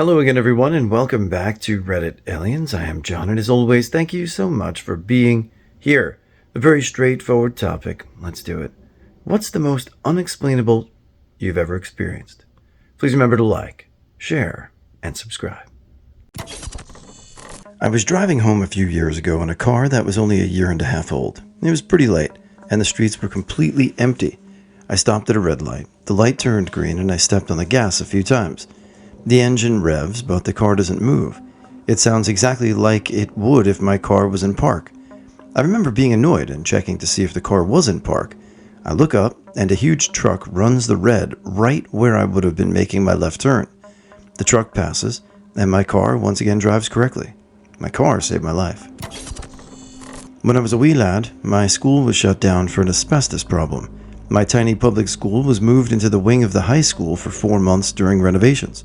Hello again, everyone, and welcome back to Reddit Aliens. I am John, and as always, thank you so much for being here. A very straightforward topic. Let's do it. What's the most unexplainable you've ever experienced? Please remember to like, share, and subscribe. I was driving home a few years ago in a car that was only a year and a half old. It was pretty late, and the streets were completely empty. I stopped at a red light. The light turned green, and I stepped on the gas a few times. The engine revs, but the car doesn't move. It sounds exactly like it would if my car was in park. I remember being annoyed and checking to see if the car was in park. I look up, and a huge truck runs the red right where I would have been making my left turn. The truck passes, and my car once again drives correctly. My car saved my life. When I was a wee lad, my school was shut down for an asbestos problem. My tiny public school was moved into the wing of the high school for 4 months during renovations.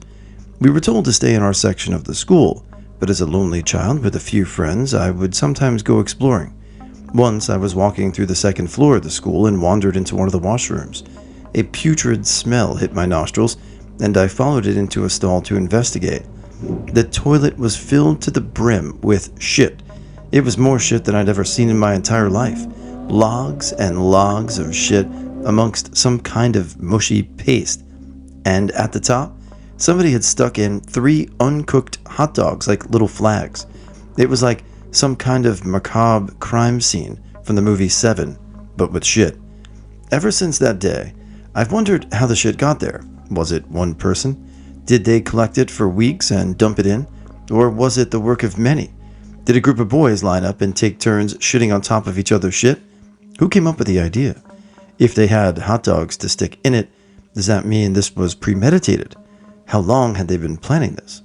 We were told to stay in our section of the school, but as a lonely child with a few friends, I would sometimes go exploring. Once I was walking through the second floor of the school and wandered into one of the washrooms. A putrid smell hit my nostrils, and I followed it into a stall to investigate. The toilet was filled to the brim with shit. It was more shit than I'd ever seen in my entire life. Logs and logs of shit amongst some kind of mushy paste. And at the top, somebody had stuck in 3 uncooked hot dogs like little flags. It was like some kind of macabre crime scene from the movie Seven, but with shit. Ever since that day, I've wondered how the shit got there. Was it one person? Did they collect it for weeks and dump it in? Or was it the work of many? Did a group of boys line up and take turns shitting on top of each other's shit? Who came up with the idea? If they had hot dogs to stick in it, does that mean this was premeditated? How long had they been planning this?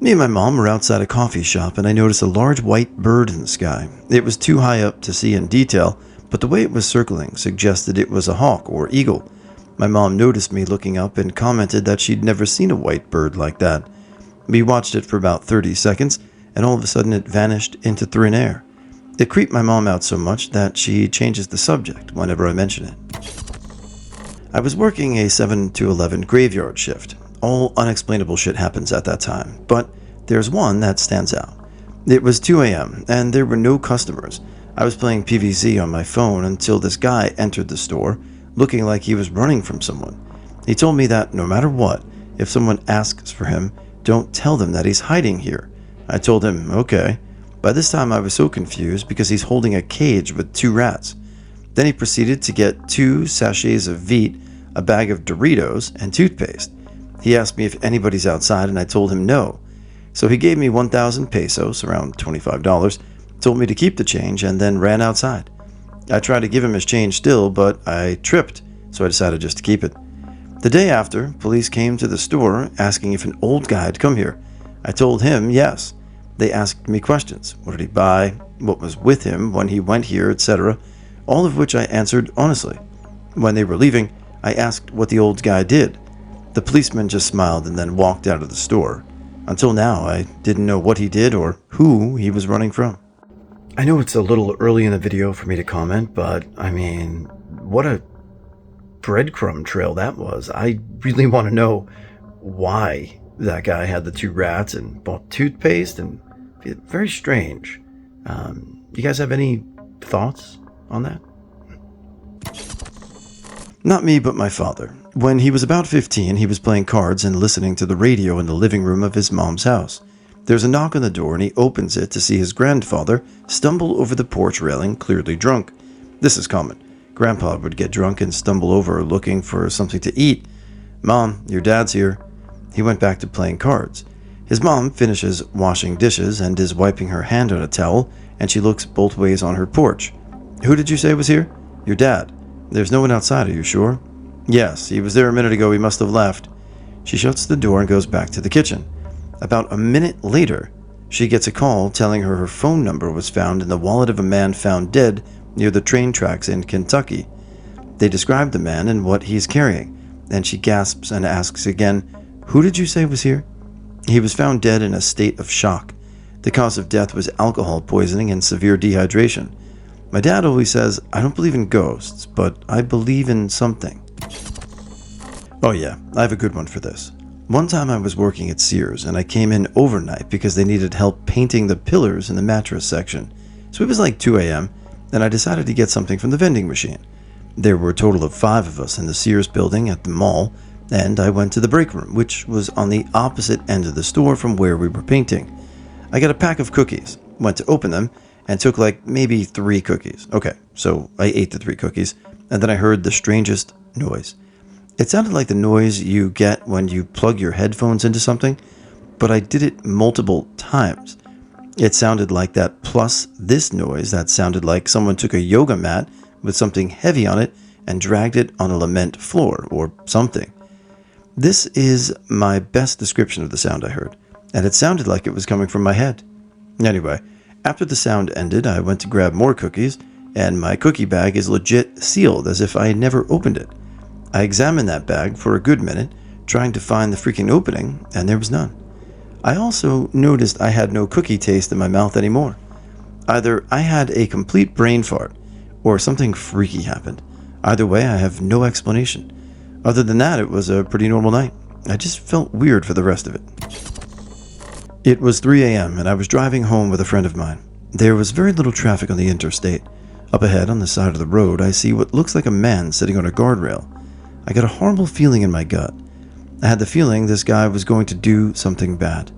Me and my mom were outside a coffee shop, and I noticed a large white bird in the sky. It was too high up to see in detail, but the way it was circling suggested it was a hawk or eagle. My mom noticed me looking up and commented that she'd never seen a white bird like that. We watched it for about 30 seconds, and all of a sudden it vanished into thin air. It creeped my mom out so much that she changes the subject whenever I mention it. I was working a 7 to 11 graveyard shift. All unexplainable shit happens at that time, but there's one that stands out. It was 2 a.m., and there were no customers. I was playing PvZ on my phone until this guy entered the store, looking like he was running from someone. He told me that no matter what, if someone asks for him, don't tell them that he's hiding here. I told him, okay. By this time I was so confused because he's holding a cage with 2 rats. Then he proceeded to get 2 sachets of Veet, a bag of Doritos, and toothpaste. He asked me if anybody's outside, and I told him no. So he gave me 1,000 pesos, around $25, told me to keep the change, and then ran outside. I tried to give him his change still, but I tripped, so I decided just to keep it. The day after, police came to the store asking if an old guy had come here. I told him yes. They asked me questions. What did he buy? What was with him when he went here, etc., all of which I answered honestly. When they were leaving, I asked what the old guy did. The policeman just smiled and then walked out of the store. Until now, I didn't know what he did or who he was running from. I know it's a little early in the video for me to comment, but I mean, what a breadcrumb trail that was. I really want to know why that guy had the 2 rats and bought toothpaste, and very strange. You guys have any thoughts on that? Not me, but my father. When he was about 15, he was playing cards and listening to the radio in the living room of his mom's house. There's a knock on the door, and he opens it to see his grandfather stumble over the porch railing, clearly drunk. This is common. Grandpa would get drunk and stumble over looking for something to eat. "Mom, your dad's here." He went back to playing cards. His mom finishes washing dishes and is wiping her hand on a towel, and she looks both ways on her porch. "Who did you say was here?" "Your dad." "There's no one outside, are you sure?" "Yes, he was there a minute ago, he must have left." She shuts the door and goes back to the kitchen. About a minute later, she gets a call telling her phone number was found in the wallet of a man found dead near the train tracks in Kentucky. They describe the man and what he's carrying, and she gasps and asks again, "Who did you say was here?" He was found dead in a state of shock. The cause of death was alcohol poisoning and severe dehydration. My dad always says, I don't believe in ghosts, but I believe in something. Oh yeah, I have a good one for this. One time I was working at Sears and I came in overnight because they needed help painting the pillars in the mattress section. So it was like 2 a.m. and I decided to get something from the vending machine. There were a total of 5 of us in the Sears building at the mall, and I went to the break room, which was on the opposite end of the store from where we were painting. I got a pack of cookies, went to open them, and took like maybe 3 cookies. Okay, so I ate the 3 cookies, and then I heard the strangest noise. It sounded like the noise you get when you plug your headphones into something, but I did it multiple times. It sounded like that, plus this noise that sounded like someone took a yoga mat with something heavy on it and dragged it on a lament floor or something. This is my best description of the sound I heard, and it sounded like it was coming from my head. Anyway, after the sound ended, I went to grab more cookies, and my cookie bag is legit sealed as if I had never opened it. I examined that bag for a good minute, trying to find the freaking opening, and there was none. I also noticed I had no cookie taste in my mouth anymore. Either I had a complete brain fart, or something freaky happened. Either way, I have no explanation. Other than that, it was a pretty normal night. I just felt weird for the rest of it. It was 3 a.m. and I was driving home with a friend of mine. There was very little traffic on the interstate. Up ahead on the side of the road, I see what looks like a man sitting on a guardrail. I got a horrible feeling in my gut. I had the feeling this guy was going to do something bad.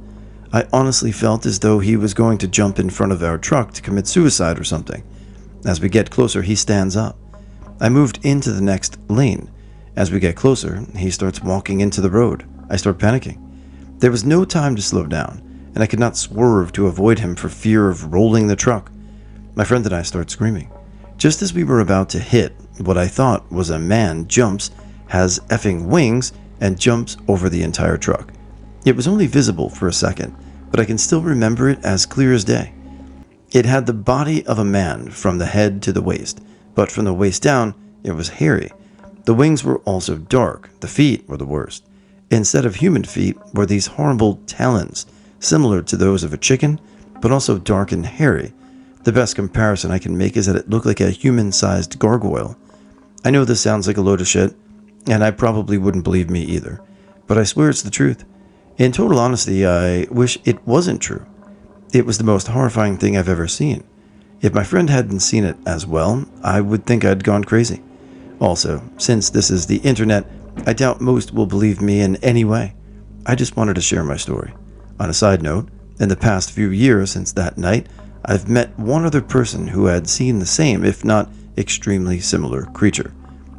I honestly felt as though he was going to jump in front of our truck to commit suicide or something. As we get closer, he stands up. I moved into the next lane. As we get closer, he starts walking into the road. I start panicking. There was no time to slow down, and I could not swerve to avoid him for fear of rolling the truck. My friend and I start screaming. Just as we were about to hit, what I thought was a man jumps, has effing wings, and jumps over the entire truck. It was only visible for a second, but I can still remember it as clear as day. It had the body of a man from the head to the waist, but from the waist down, it was hairy. The wings were also dark. The feet were the worst. Instead of human feet were these horrible talons, similar to those of a chicken, but also dark and hairy. The best comparison I can make is that it looked like a human-sized gargoyle. I know this sounds like a load of shit, and I probably wouldn't believe me either, but I swear it's the truth. In total honesty, I wish it wasn't true. It was the most horrifying thing I've ever seen. If my friend hadn't seen it as well, I would think I'd gone crazy. Also, since this is the internet, I doubt most will believe me in any way. I just wanted to share my story. On a side note, in the past few years since that night, I've met one other person who had seen the same, if not extremely similar, creature.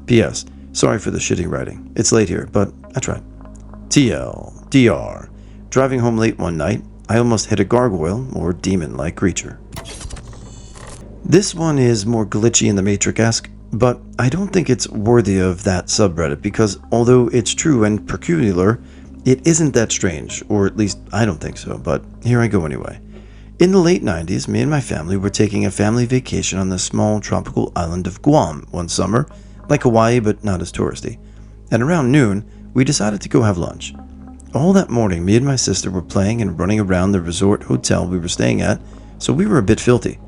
P.S. Sorry for the shitty writing. It's late here, but I tried. TLDR. Driving home late one night, I almost hit a gargoyle or demon-like creature. This one is more glitchy in the Matrix-esque, but I don't think it's worthy of that subreddit because although it's true and peculiar, it isn't that strange, or at least I don't think so, but here I go anyway. In the late 90s, me and my family were taking a family vacation on the small tropical island of Guam one summer, like Hawaii but not as touristy, and around noon, we decided to go have lunch. All that morning, me and my sister were playing and running around the resort hotel we were staying at, so we were a bit filthy.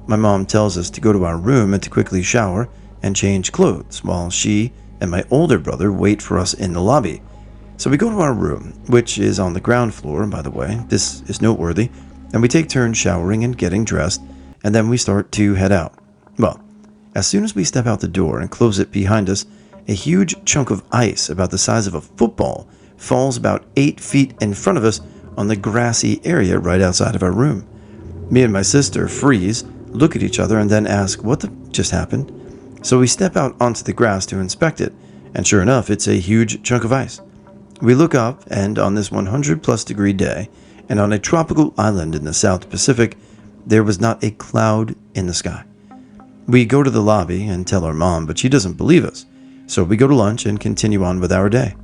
My mom tells us to go to our room and to quickly shower and change clothes while she and my older brother wait for us in the lobby. So we go to our room, which is on the ground floor, by the way. This is noteworthy. And we take turns showering and getting dressed, and then we start to head out. Well, as soon as we step out the door and close it behind us, a huge chunk of ice about the size of a football falls about 8 feet in front of us on the grassy area right outside of our room. Me and my sister freeze, look at each other, and then ask, what the just happened? So we step out onto the grass to inspect it, and sure enough, it's a huge chunk of ice. We look up, and on this 100-plus degree day, and on a tropical island in the South Pacific, there was not a cloud in the sky. We go to the lobby and tell our mom, but she doesn't believe us. So we go to lunch and continue on with our day.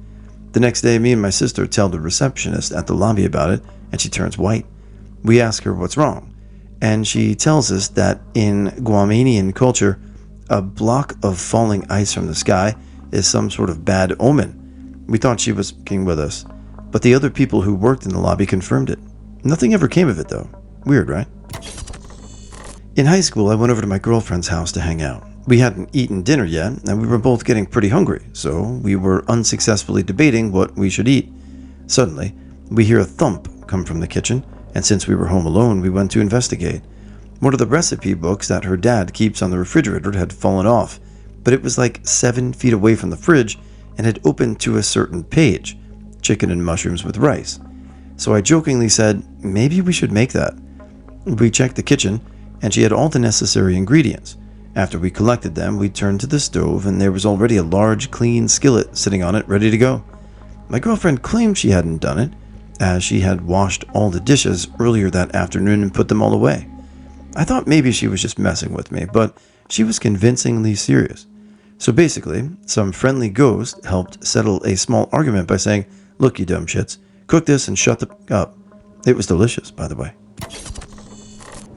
The next day, me and my sister tell the receptionist at the lobby about it, and she turns white. We ask her what's wrong, and she tells us that in Guamanian culture, a block of falling ice from the sky is some sort of bad omen. We thought she was fucking with us, but the other people who worked in the lobby confirmed it. Nothing ever came of it, though. Weird, right? In high school, I went over to my girlfriend's house to hang out. We hadn't eaten dinner yet, and we were both getting pretty hungry, so we were unsuccessfully debating what we should eat. Suddenly, we hear a thump come from the kitchen, and since we were home alone, we went to investigate. One of the recipe books that her dad keeps on the refrigerator had fallen off, but it was like 7 feet away from the fridge and had opened to a certain page, chicken and mushrooms with rice. So I jokingly said, maybe we should make that. We checked the kitchen, and she had all the necessary ingredients. After we collected them, we turned to the stove, and there was already a large, clean skillet sitting on it, ready to go. My girlfriend claimed she hadn't done it, as she had washed all the dishes earlier that afternoon and put them all away. I thought maybe she was just messing with me, but she was convincingly serious. So basically, some friendly ghost helped settle a small argument by saying, "Look, you dumb shits, cook this and shut the up." It was delicious, by the way.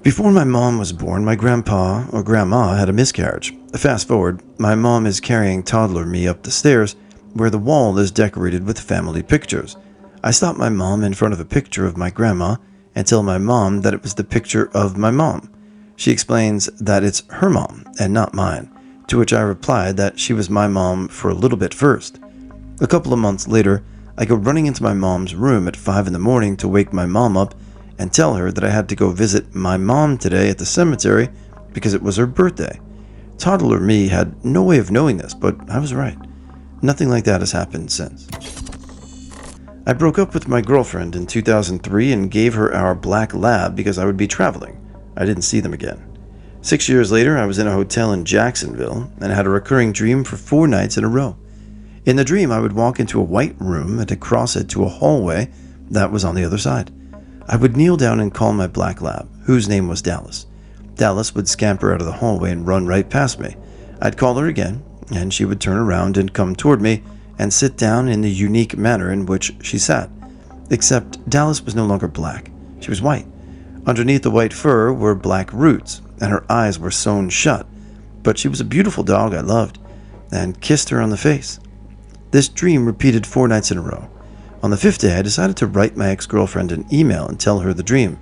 Before my mom was born, my grandpa or grandma had a miscarriage. Fast forward, my mom is carrying toddler me up the stairs, where the wall is decorated with family pictures. I stop my mom in front of a picture of my grandma and tell my mom that it was the picture of my mom. She explains that it's her mom and not mine, to which I replied that she was my mom for a little bit first. A couple of months later, I go running into my mom's room at 5 in the morning to wake my mom up and tell her that I had to go visit my mom today at the cemetery because it was her birthday. Toddler me had no way of knowing this, but I was right. Nothing like that has happened since. I broke up with my girlfriend in 2003 and gave her our black lab because I would be traveling. I didn't see them again. 6 years later, I was in a hotel in Jacksonville and had a recurring dream for 4 nights in a row. In the dream, I would walk into a white room and across it to a hallway that was on the other side. I would kneel down and call my black lab, whose name was Dallas. Dallas would scamper out of the hallway and run right past me. I'd call her again, and she would turn around and come toward me and sit down in the unique manner in which she sat. Except Dallas was no longer black. She was white. Underneath the white fur were black roots, and her eyes were sewn shut. But she was a beautiful dog I loved, and kissed her on the face. This dream repeated 4 nights in a row. On the 5th day, I decided to write my ex-girlfriend an email and tell her the dream.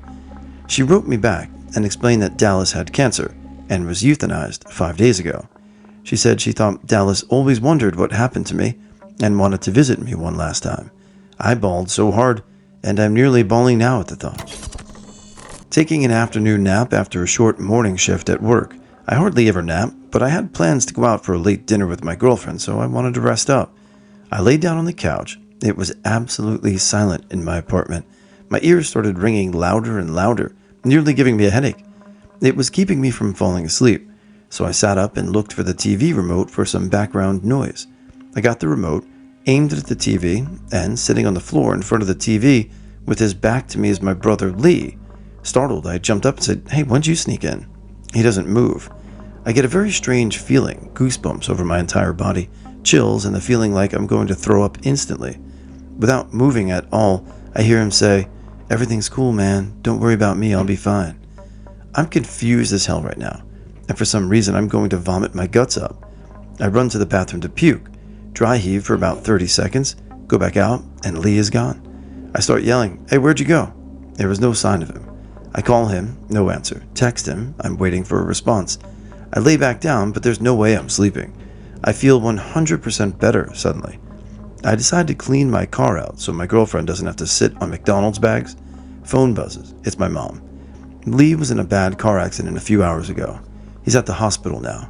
She wrote me back and explained that Dallas had cancer and was euthanized 5 days ago. She said she thought Dallas always wondered what happened to me and wanted to visit me one last time. I bawled so hard, and I'm nearly bawling now at the thought. Taking an afternoon nap after a short morning shift at work. I hardly ever nap, but I had plans to go out for a late dinner with my girlfriend, so I wanted to rest up. I laid down on the couch. It was absolutely silent in my apartment. My ears started ringing louder and louder, nearly giving me a headache. It was keeping me from falling asleep, so I sat up and looked for the TV remote for some background noise. I got the remote, aimed it at the TV, and sitting on the floor in front of the TV with his back to me is my brother Lee. Startled, I jumped up and said, "Hey, when'd you sneak in?" He doesn't move. I get a very strange feeling, goosebumps over my entire body, chills, and the feeling like I'm going to throw up instantly. Without moving at all, I hear him say, "Everything's cool, man. Don't worry about me. I'll be fine." I'm confused as hell right now, and for some reason I'm going to vomit my guts up. I run to the bathroom to puke, dry heave for about 30 seconds, go back out, and Lee is gone. I start yelling, "Hey, where'd you go?" There was no sign of him. I call him, no answer. Text him, I'm waiting for a response. I lay back down, but there's no way I'm sleeping. I feel 100% better suddenly. I decide to clean my car out so my girlfriend doesn't have to sit on McDonald's bags. Phone buzzes. It's my mom. Lee was in a bad car accident a few hours ago. He's at the hospital now.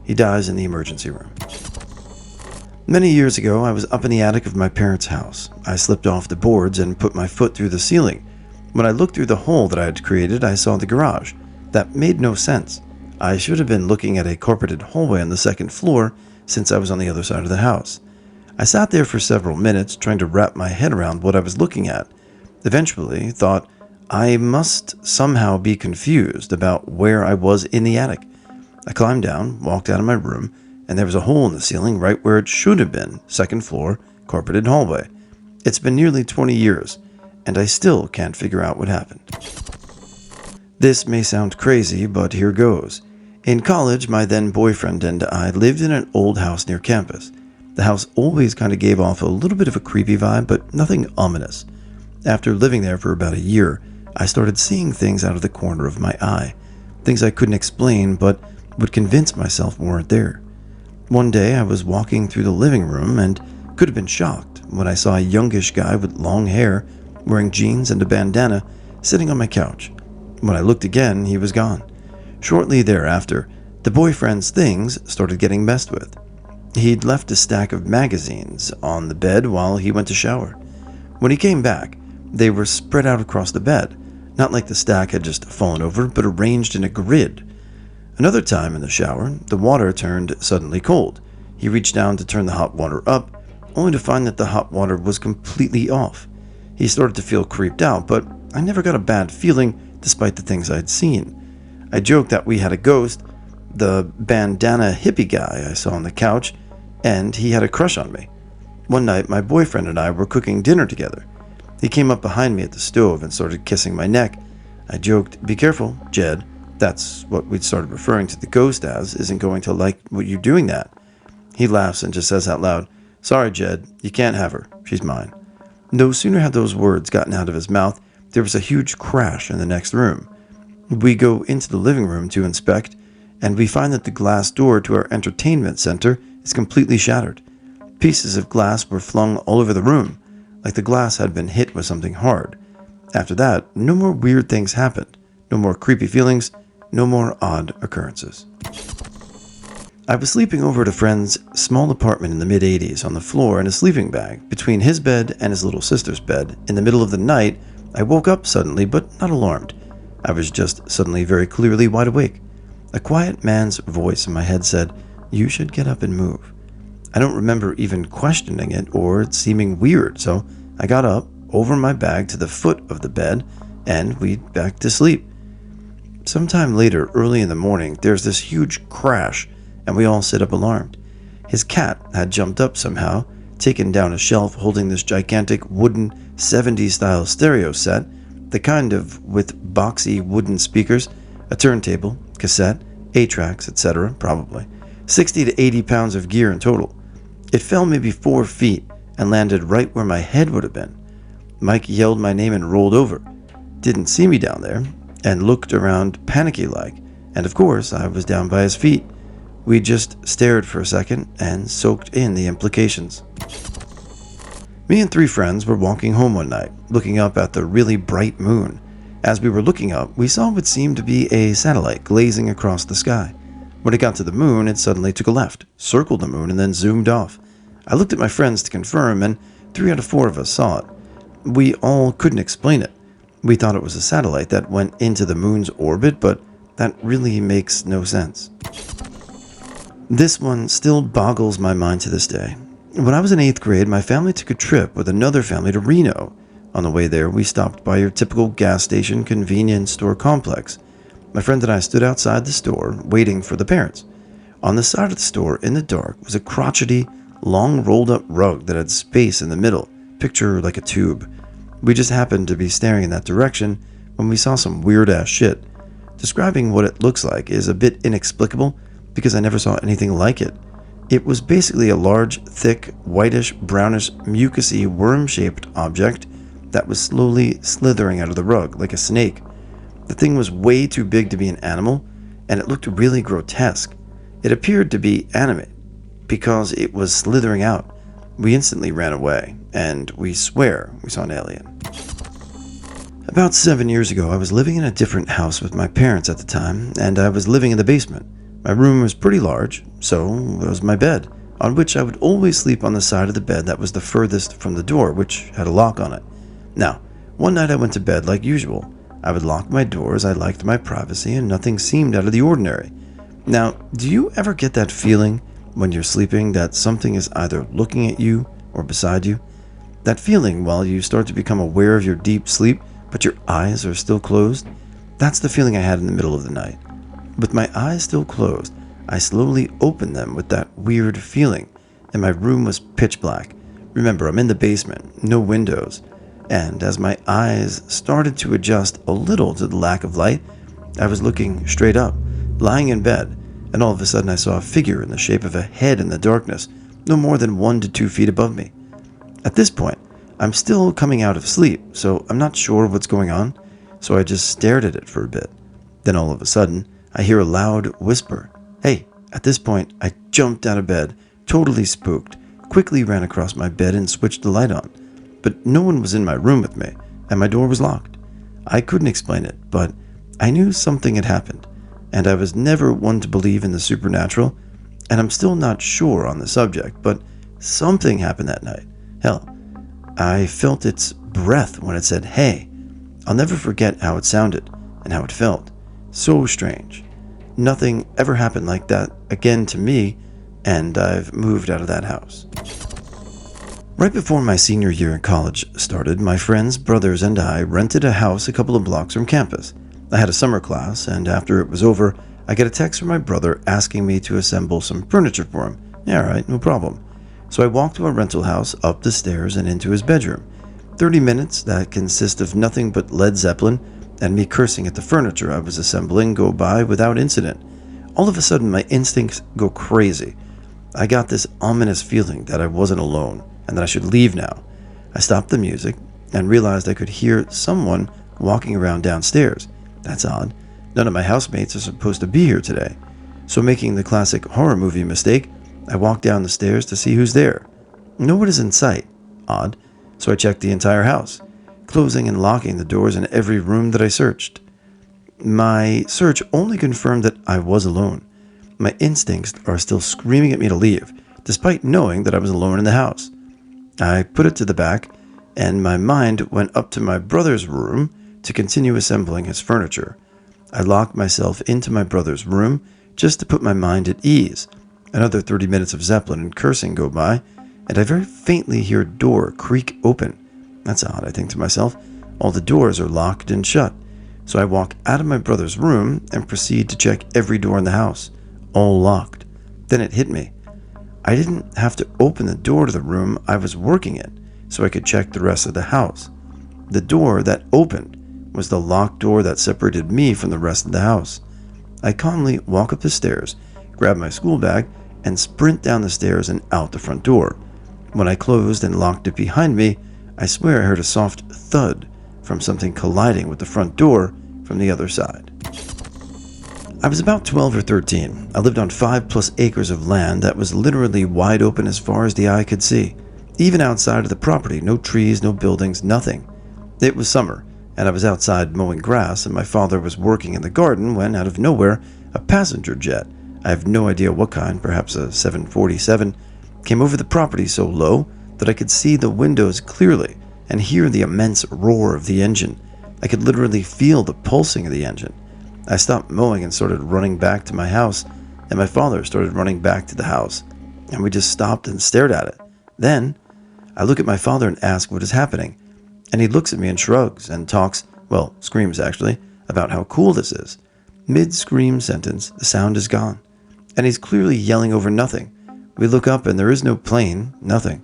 He dies in the emergency room. Many years ago, I was up in the attic of my parents' house. I slipped off the boards and put my foot through the ceiling. When I looked through the hole that I had created, I saw the garage. That made no sense. I should have been looking at a carpeted hallway on the 2nd floor since I was on the other side of the house. I sat there for several minutes trying to wrap my head around what I was looking at. Eventually, thought I must somehow be confused about where I was in the attic. I climbed down, walked out of my room, and there was a hole in the ceiling right where it should have been, 2nd floor, carpeted hallway. It's been nearly 20 years, and I still can't figure out what happened. This may sound crazy, but here goes. In college, my then boyfriend and I lived in an old house near campus. The house always kind of gave off a little bit of a creepy vibe, but nothing ominous. After living there for about a year, I started seeing things out of the corner of my eye. Things I couldn't explain, but would convince myself weren't there. One day, I was walking through the living room and could have been shocked when I saw a youngish guy with long hair, wearing jeans and a bandana, sitting on my couch. When I looked again, he was gone. Shortly thereafter, the boyfriend's things started getting messed with. He'd left a stack of magazines on the bed while he went to shower. When he came back, they were spread out across the bed, not like the stack had just fallen over, but arranged in a grid. Another time in the shower, the water turned suddenly cold. He reached down to turn the hot water up, only to find that the hot water was completely off. He started to feel creeped out, but I never got a bad feeling despite the things I'd seen. I joked that we had a ghost, the bandana hippie guy I saw on the couch, and he had a crush on me. One night, my boyfriend and I were cooking dinner together. He came up behind me at the stove and started kissing my neck. I joked, "Be careful, Jed." That's what we'd started referring to the ghost as, "isn't going to like what you're doing that." He laughs and just says out loud, "Sorry, Jed, you can't have her. She's mine." No sooner had those words gotten out of his mouth, there was a huge crash in the next room. We go into the living room to inspect, and we find that the glass door to our entertainment center is completely shattered. Pieces of glass were flung all over the room, like the glass had been hit with something hard. After that, no more weird things happened, no more creepy feelings, no more odd occurrences. I was sleeping over at a friend's small apartment in the mid-'80s on the floor in a sleeping bag between his bed and his little sister's bed. In the middle of the night, I woke up suddenly, but not alarmed. I was just suddenly very clearly wide awake. A quiet man's voice in my head said, "You should get up and move." I don't remember even questioning it or it seeming weird, so I got up, over my bag to the foot of the bed, and went back to sleep. Sometime later, early in the morning, there's this huge crash, and we all sit up alarmed. His cat had jumped up somehow, taken down a shelf holding this gigantic wooden 70s-style stereo set, the kind of with boxy wooden speakers, a turntable, cassette, 8-tracks, etc., probably. 60 to 80 pounds of gear in total. It fell maybe 4 feet and landed right where my head would have been. Mike yelled my name and rolled over. Didn't see me down there, and looked around panicky-like, and of course I was down by his feet. We just stared for a second and soaked in the implications. Me and 3 friends were walking home one night, looking up at the really bright moon. As we were looking up, we saw what seemed to be a satellite glazing across the sky. When it got to the moon, it suddenly took a left, circled the moon, and then zoomed off. I looked at my friends to confirm, and 3 out of 4 of us saw it. We all couldn't explain it. We thought it was a satellite that went into the moon's orbit, but that really makes no sense. This one still boggles my mind to this day. When I was in 8th grade, my family took a trip with another family to Reno. On the way there, we stopped by your typical gas station convenience store complex. My friend and I stood outside the store, waiting for the parents. On the side of the store, in the dark, was a crotchety, long rolled-up rug that had space in the middle, picture like a tube. We just happened to be staring in that direction when we saw some weird-ass shit. Describing what it looks like is a bit inexplicable because I never saw anything like it. It was basically a large, thick, whitish, brownish, mucousy, worm-shaped object that was slowly slithering out of the rug like a snake. The thing was way too big to be an animal, and it looked really grotesque. It appeared to be animate because it was slithering out. We instantly ran away, and we swear we saw an alien. About 7 years ago, I was living in a different house with my parents at the time, and I was living in the basement. My room was pretty large, so was my bed, on which I would always sleep on the side of the bed that was the furthest from the door, which had a lock on it. Now, one night I went to bed like usual. I would lock my doors, I liked my privacy, and nothing seemed out of the ordinary. Now, do you ever get that feeling when you're sleeping that something is either looking at you or beside you? That feeling while you start to become aware of your deep sleep, but your eyes are still closed? That's the feeling I had in the middle of the night. With my eyes still closed, I slowly opened them with that weird feeling, and my room was pitch black. Remember, I'm in the basement, no windows, and as my eyes started to adjust a little to the lack of light, I was looking straight up, lying in bed, and all of a sudden I saw a figure in the shape of a head in the darkness, no more than 1 to 2 feet above me. At this point, I'm still coming out of sleep, so I'm not sure what's going on, so I just stared at it for a bit. Then all of a sudden, I hear a loud whisper, "Hey!" At this point, I jumped out of bed, totally spooked, quickly ran across my bed and switched the light on. But no one was in my room with me, and my door was locked. I couldn't explain it, but I knew something had happened, and I was never one to believe in the supernatural, and I'm still not sure on the subject, but something happened that night. Hell, I felt its breath when it said, "Hey." I'll never forget how it sounded and how it felt. So strange. Nothing ever happened like that again to me, and I've moved out of that house. Right before my senior year in college started, my friends, brothers, and I rented a house a couple of blocks from campus. I had a summer class, and after it was over, I get a text from my brother asking me to assemble some furniture for him. Yeah, alright, no problem. So I walked to our rental house, up the stairs, and into his bedroom. 30 minutes that consist of nothing but Led Zeppelin and me cursing at the furniture I was assembling go by without incident. All of a sudden, my instincts go crazy. I got this ominous feeling that I wasn't alone and that I should leave now. I stopped the music and realized I could hear someone walking around downstairs. That's odd. None of my housemates are supposed to be here today. So making the classic horror movie mistake, I walked down the stairs to see who's there. No one is in sight. Odd. So I checked the entire house, closing and locking the doors in every room that I searched. My search only confirmed that I was alone. My instincts are still screaming at me to leave, despite knowing that I was alone in the house. I put it to the back, and my mind went up to my brother's room to continue assembling his furniture. I locked myself into my brother's room just to put my mind at ease. Another 30 minutes of Zeppelin and cursing go by, and I very faintly hear a door creak open. That's odd, I think to myself. All the doors are locked and shut. So I walk out of my brother's room and proceed to check every door in the house. All locked. Then it hit me. I didn't have to open the door to the room I was working in, so I could check the rest of the house. The door that opened was the locked door that separated me from the rest of the house. I calmly walk up the stairs, grab my school bag, and sprint down the stairs and out the front door. When I closed and locked it behind me, I swear I heard a soft thud from something colliding with the front door from the other side. I was about 12 or 13. I lived on 5+ acres of land that was literally wide open as far as the eye could see. Even outside of the property, no trees, no buildings, nothing. It was summer, and I was outside mowing grass, and my father was working in the garden when, out of nowhere, a passenger jet, I have no idea what kind, perhaps a 747, came over the property so low that I could see the windows clearly and hear the immense roar of the engine. I could literally feel the pulsing of the engine. I stopped mowing and started running back to my house, and my father started running back to the house, and we just stopped and stared at it. Then, I look at my father and ask what is happening, and he looks at me and shrugs and talks, well, screams actually, about how cool this is. Mid-scream sentence, the sound is gone, and he's clearly yelling over nothing. We look up and there is no plane, nothing.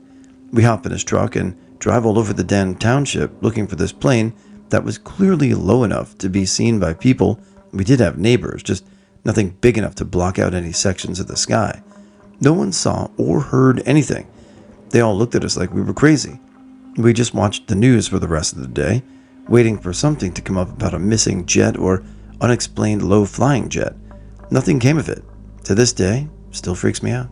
We hop in his truck and drive all over the damn township looking for this plane that was clearly low enough to be seen by people. We did have neighbors, just nothing big enough to block out any sections of the sky. No one saw or heard anything. They all looked at us like we were crazy. We just watched the news for the rest of the day, waiting for something to come up about a missing jet or unexplained low-flying jet. Nothing came of it. To this day, still freaks me out.